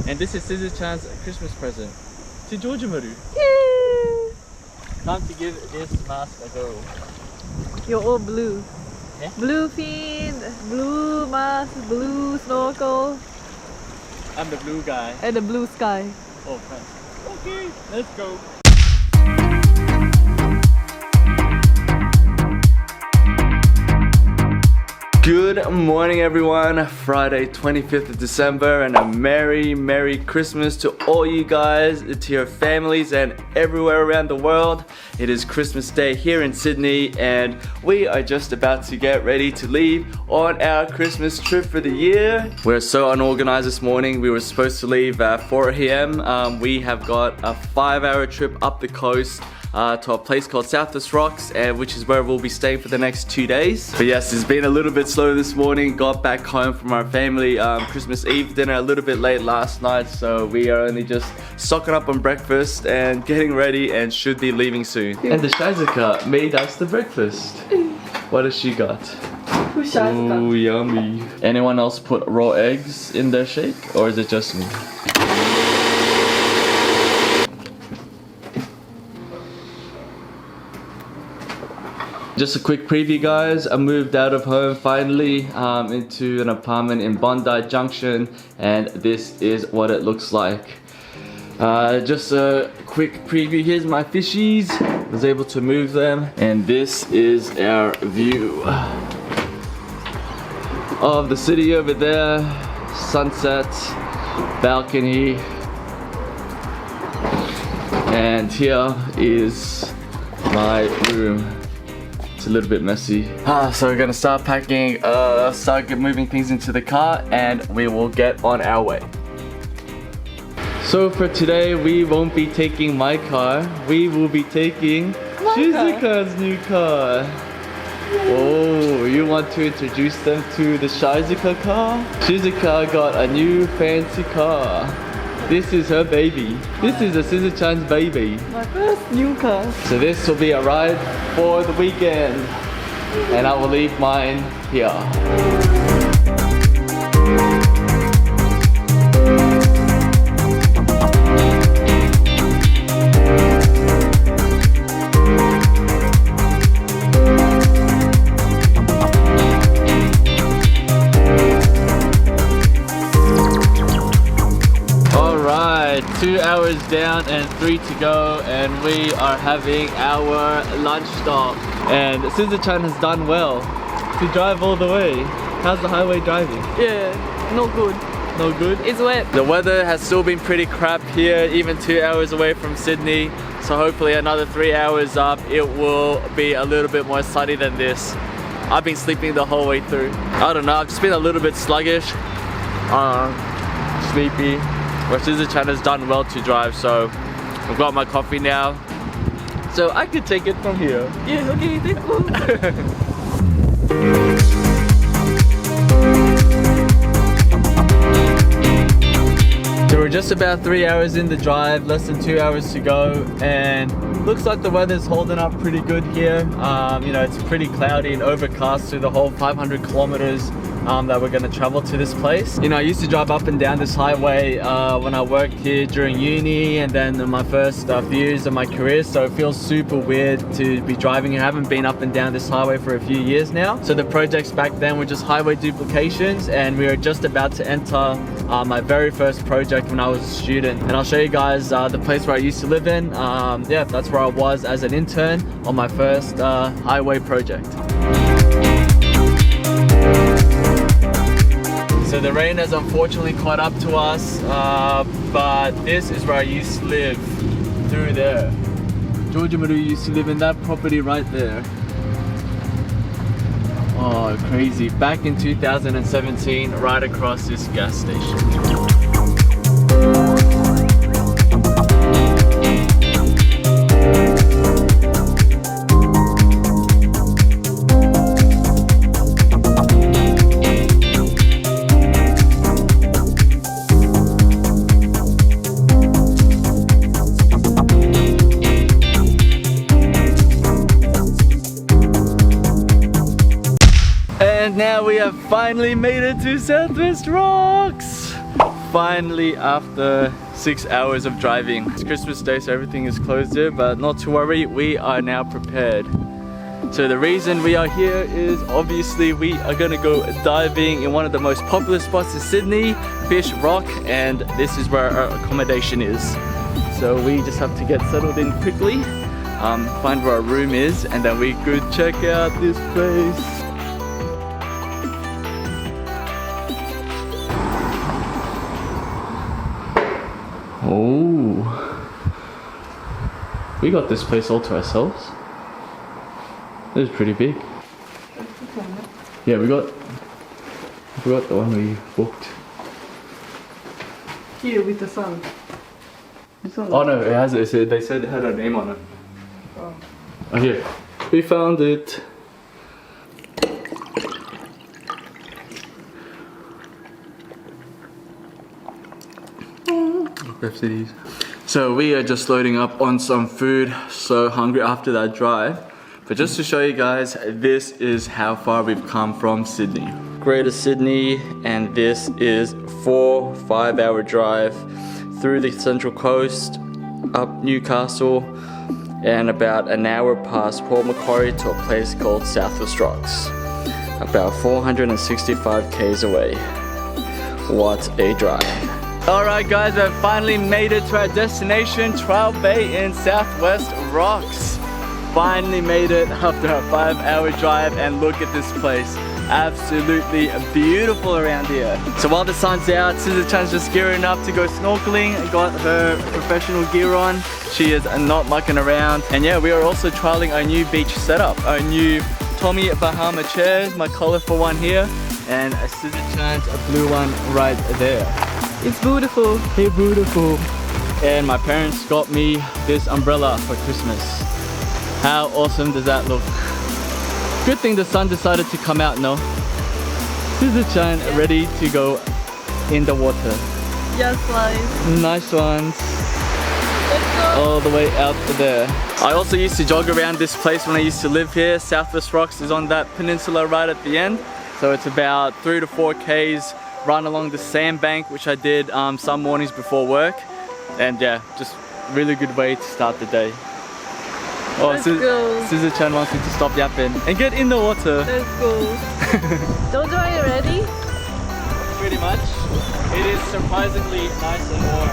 And this is Scissor Chan's Christmas present to Georgia Maru. Time to give this mask a go. You're all blue. Yeah? Blue fin, blue mask, blue snorkel, I'm the blue guy. and the blue sky. Oh, thanks. Okay, let's go. Good morning everyone, Friday 25th of December, and a Merry Christmas to all you guys, to your families and everywhere around the world. It is Christmas Day here in Sydney and we are just about to get ready to leave on our Christmas trip for the year. We're so unorganized this morning. We were supposed to leave at 4 AM. We have got a 5-hour trip up the coast to a place called Southwest Rocks, which is where we'll be staying for the next 2 days. But yes, it's been a little bit slow this morning. Got back home from our family Christmas Eve dinner a little bit late last night, so we are only just stocking up on breakfast and getting ready and should be leaving soon. And the Shizaka made us the breakfast. What has she got? Ooh, yummy. Anyone else put raw eggs in their shake, or is it just me? Just a quick preview guys, I moved out of home finally into an apartment in Bondi Junction, and this is what it looks like. Just a quick preview, here's my fishies, I was able to move them, and this is our view of the city over there, sunset, balcony, and here is my room. A little bit messy. So we're gonna start packing, moving things into the car, and we will get on our way. So for today, we won't be taking my car. We will be taking Shizuka's new car. Oh, you want to introduce them to the Shizuka car? Shizuka got a new fancy car. This is her baby. This is a Scissor Chan's baby. My first new car. So this will be a ride for the weekend. And I will leave mine here. Alright, 2 hours down and 3 to go, and we are having our lunch stop. And Scissor Chan has done well to drive all the way. How's the highway driving? Yeah, no good. No good? It's wet. The weather has still been pretty crap here, even 2 hours away from Sydney. So hopefully another 3 hours up, it will be a little bit more sunny than this. I've been sleeping the whole way through. I don't know, I've just been a little bit sluggish, sleepy. But Scissor Chan has done well to drive, so I've got my coffee now. So I could take it from here. Yeah, okay, let's go. So we're just about 3 hours in the drive, less than 2 hours to go, and looks like the weather's holding up pretty good here. You know, it's pretty cloudy and overcast through the whole 500 kilometers that we're gonna travel to this place. You know, I used to drive up and down this highway when I worked here during uni, and then in my first few years of my career, so it feels super weird to be driving. I haven't been up and down this highway for a few years now. So the projects back then were just highway duplications, and we are just about to enter my very first project when I was a student. And I'll show you guys the place where I used to live in. Yeah, that's where I was as an intern on my first highway project. So the rain has unfortunately caught up to us, but this is where I used to live, through there. Georgia Maru used to live in that property right there. Oh, crazy. Back in 2017, right across this gas station. And now we have finally made it to Southwest Rocks. finally, after 6 hours of driving. It's Christmas Day, so everything is closed here, but not to worry, we are now prepared. So the reason we are here is obviously we are gonna go diving in one of the most popular spots in Sydney, Fish Rock, and this is where our accommodation is. So we just have to get settled in quickly, find where our room is, and then we could check out this place. Oh, we got this place all to ourselves. This is pretty big. Yeah, we got the one we booked. Here with the sun. Oh no, it has. They said it had a name on it. Oh, here, we found it. So we are just loading up on some food. So hungry after that drive. But just to show you guys, this is how far we've come from Sydney. Greater Sydney, and this is 4-5 hour drive through the Central Coast, up Newcastle, and about an hour past Port Macquarie to a place called Southwest Rocks. About 465 k's away. What a drive. Alright guys, we've finally made it to our destination, Trial Bay in Southwest Rocks. Finally made it after a 5 hour drive, and look at this place. Absolutely beautiful around here. So while the sun's out, Scissor Chan's just gearing up to go snorkeling. Got her professional gear on. She is not mucking around. And yeah, we are also trialing our new beach setup. Our new Tommy Bahama chairs, my colorful one here, and a Scissor Chan's blue one right there. It's beautiful. Hey, beautiful. And my parents got me this umbrella for Christmas. How awesome does that look? Good thing the sun decided to come out, no? Scissor Chan ready to go in the water. Yes, guys. Nice ones. Let's go. All the way out to there. I also used to jog around this place when I used to live here. Southwest Rocks is on that peninsula right at the end. So it's about 3 to 4 k's run along the sandbank, which I did some mornings before work. And yeah, just really good way to start the day. Oh, Scissor Chan wants me to stop yapping and get in the water. Let's go. Jojo, are you ready? Pretty much. It is surprisingly nice and warm.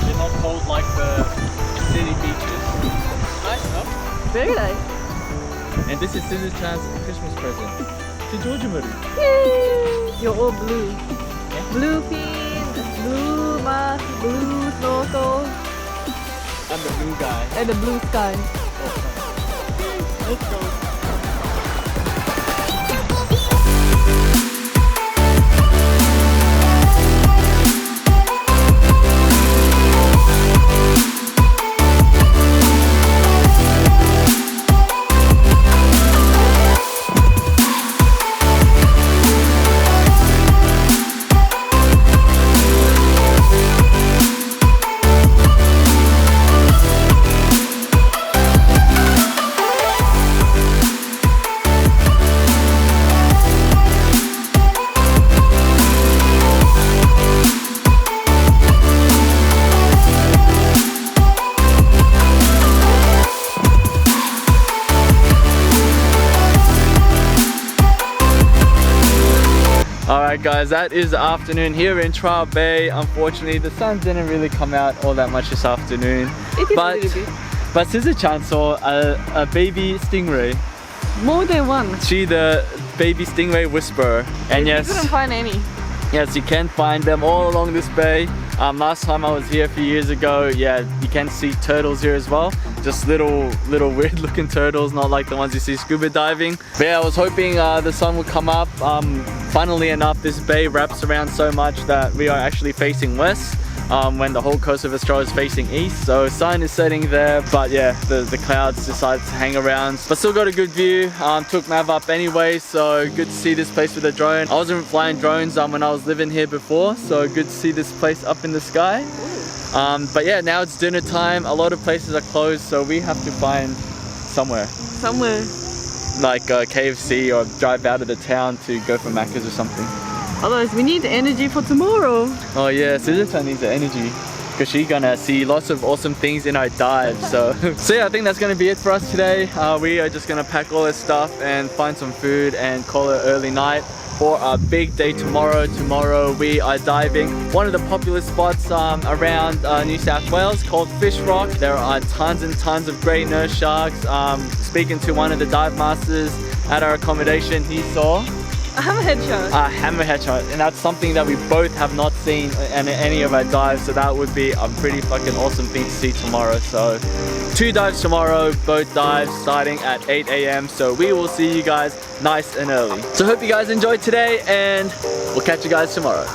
It's not cold like the city beaches. Nice, no? Very nice. And this is Scissor Chan's Christmas present to Georgia Marie. Yay! You're all blue. Yeah. Blue fin, blue mask, blue snorkel, I'm the blue guy. and the blue sky. Let's go. Alright guys, that is the afternoon here in Trial Bay. Unfortunately, the sun didn't really come out all that much this afternoon. It is a little bit. But Scissor Chan saw a baby stingray. More than one. She the baby stingray whisperer. And yes, You couldn't find any. yes, you can find them all along this bay. Last time I was here a few years ago, yeah, you can see turtles here as well. Just little weird looking turtles, not like the ones you see scuba diving. But yeah, I was hoping the sun would come up. Funnily enough, this bay wraps around so much that we are actually facing west when the whole coast of Australia is facing east. So sun is setting there, but yeah, the clouds decided to hang around. But still got a good view. Took Mav up anyway, so good to see this place with a drone. I wasn't flying drones when I was living here before, so good to see this place up in the sky. But yeah, now it's dinner time. A lot of places are closed, so we have to find somewhere. Somewhere. Like KFC, or drive out of the town to go for Macca's or something. Otherwise, we need energy for tomorrow. Oh yeah, Scissor needs the energy because she's gonna see lots of awesome things in our dive. So yeah, I think that's gonna be it for us today. We are just gonna pack all this stuff and find some food and call it early night for our big day tomorrow. Tomorrow we are diving one of the popular spots around New South Wales called Fish Rock. There are tons and tons of great nurse sharks. Speaking to one of the dive masters at our accommodation, he saw A hammerhead shark. a hammerhead shark, and that's something that we both have not seen in any of our dives, so that would be a pretty fucking awesome thing to see tomorrow. So 2 dives tomorrow, both dives starting at 8 AM, so we will see you guys nice and early. So hope you guys enjoyed today, and we'll catch you guys tomorrow.